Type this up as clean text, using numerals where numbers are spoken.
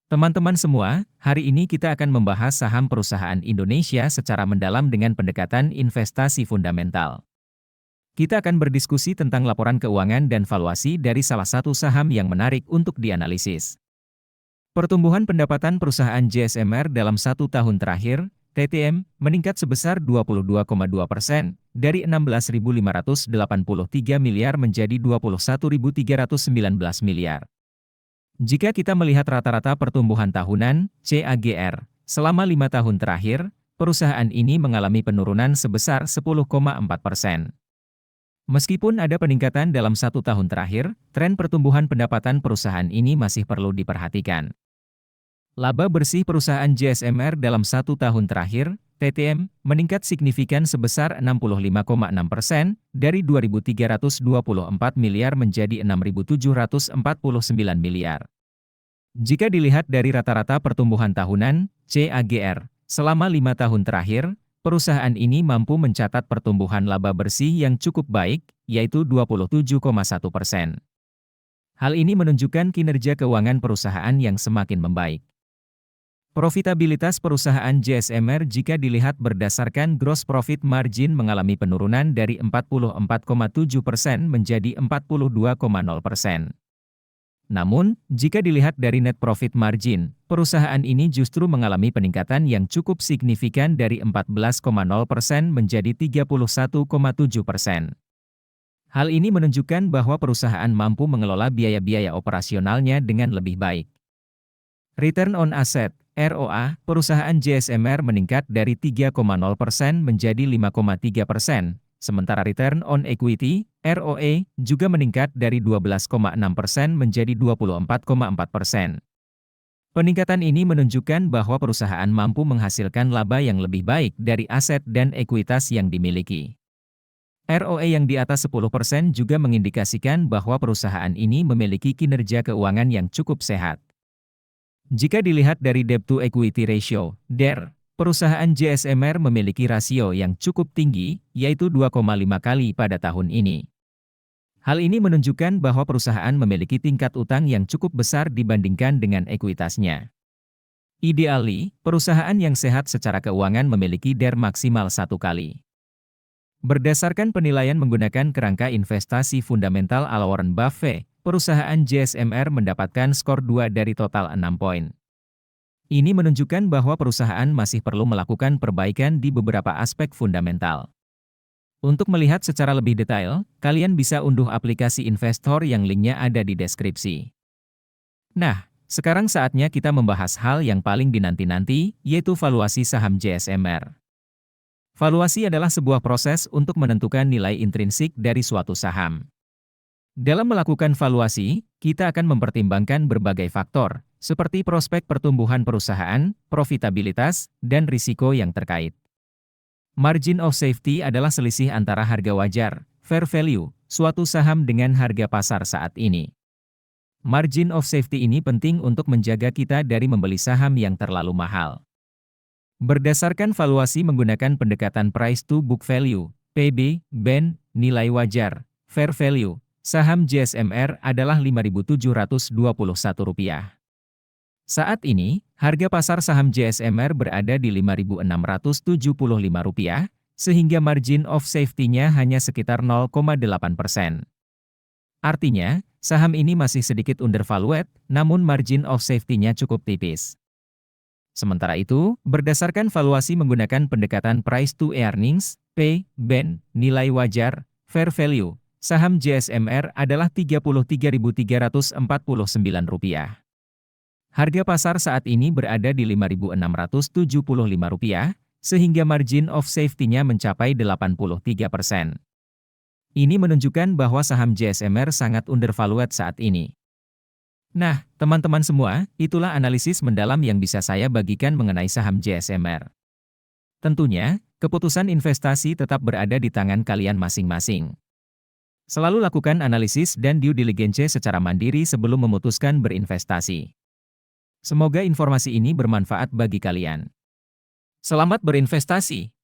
Teman-teman semua, hari ini kita akan membahas saham perusahaan Indonesia secara mendalam dengan pendekatan investasi fundamental. Kita akan berdiskusi tentang laporan keuangan dan valuasi dari salah satu saham yang menarik untuk dianalisis. Pertumbuhan pendapatan perusahaan JSMR dalam 1 tahun terakhir, TTM, meningkat sebesar 22,2%, dari 16.583 miliar menjadi 21.319 miliar. Jika kita melihat rata-rata pertumbuhan tahunan, CAGR, selama 5 tahun terakhir, perusahaan ini mengalami penurunan sebesar 10,4%. Meskipun ada peningkatan dalam 1 tahun terakhir, tren pertumbuhan pendapatan perusahaan ini masih perlu diperhatikan. Laba bersih perusahaan JSMR dalam 1 tahun terakhir, TTM, meningkat signifikan sebesar 65,6%, dari 2.324 miliar menjadi 6.749 miliar. Jika dilihat dari rata-rata pertumbuhan tahunan, CAGR, selama 5 tahun terakhir, perusahaan ini mampu mencatat pertumbuhan laba bersih yang cukup baik, yaitu 27,1%. Hal ini menunjukkan kinerja keuangan perusahaan yang semakin membaik. Profitabilitas perusahaan JSMR jika dilihat berdasarkan gross profit margin mengalami penurunan dari 44,7% menjadi 42,0%. Namun, jika dilihat dari net profit margin, perusahaan ini justru mengalami peningkatan yang cukup signifikan dari 14,0% menjadi 31,7%. Hal ini menunjukkan bahwa perusahaan mampu mengelola biaya-biaya operasionalnya dengan lebih baik. Return on Asset, ROA, perusahaan JSMR meningkat dari 3,0% menjadi 5,3%, sementara Return on Equity, ROE, juga meningkat dari 12,6% menjadi 24,4%. Peningkatan ini menunjukkan bahwa perusahaan mampu menghasilkan laba yang lebih baik dari aset dan ekuitas yang dimiliki. ROE yang di atas 10% juga mengindikasikan bahwa perusahaan ini memiliki kinerja keuangan yang cukup sehat. Jika dilihat dari Debt to Equity Ratio, DER, perusahaan JSMR memiliki rasio yang cukup tinggi, yaitu 2,5 kali pada tahun ini. Hal ini menunjukkan bahwa perusahaan memiliki tingkat utang yang cukup besar dibandingkan dengan ekuitasnya. Ideally, perusahaan yang sehat secara keuangan memiliki DER maksimal 1 kali. Berdasarkan penilaian menggunakan kerangka investasi fundamental ala Warren Buffett, perusahaan JSMR mendapatkan skor 2 dari total 6 poin. Ini menunjukkan bahwa perusahaan masih perlu melakukan perbaikan di beberapa aspek fundamental. Untuk melihat secara lebih detail, kalian bisa unduh aplikasi investor yang linknya ada di deskripsi. Nah, sekarang saatnya kita membahas hal yang paling dinanti-nanti, yaitu valuasi saham JSMR. Valuasi adalah sebuah proses untuk menentukan nilai intrinsik dari suatu saham. Dalam melakukan valuasi, kita akan mempertimbangkan berbagai faktor, seperti prospek pertumbuhan perusahaan, profitabilitas, dan risiko yang terkait. Margin of safety adalah selisih antara harga wajar, fair value, suatu saham dengan harga pasar saat ini. Margin of safety ini penting untuk menjaga kita dari membeli saham yang terlalu mahal. Berdasarkan valuasi menggunakan pendekatan price to book value, PB, BEN, nilai wajar, fair value, saham JSMR adalah Rp5.721. Saat ini, harga pasar saham JSMR berada di Rp5.675, sehingga margin of safety-nya hanya sekitar 0,8%. Artinya, saham ini masih sedikit undervalued, namun margin of safety-nya cukup tipis. Sementara itu, berdasarkan valuasi menggunakan pendekatan price to earnings, P, BEN, nilai wajar, fair value, saham JSMR adalah Rp33.349. Harga pasar saat ini berada di Rp5.675, sehingga margin of safety-nya mencapai 83%. Ini menunjukkan bahwa saham JSMR sangat undervalued saat ini. Nah, teman-teman semua, itulah analisis mendalam yang bisa saya bagikan mengenai saham JSMR. Tentunya, keputusan investasi tetap berada di tangan kalian masing-masing. Selalu lakukan analisis dan due diligence secara mandiri sebelum memutuskan berinvestasi. Semoga informasi ini bermanfaat bagi kalian. Selamat berinvestasi!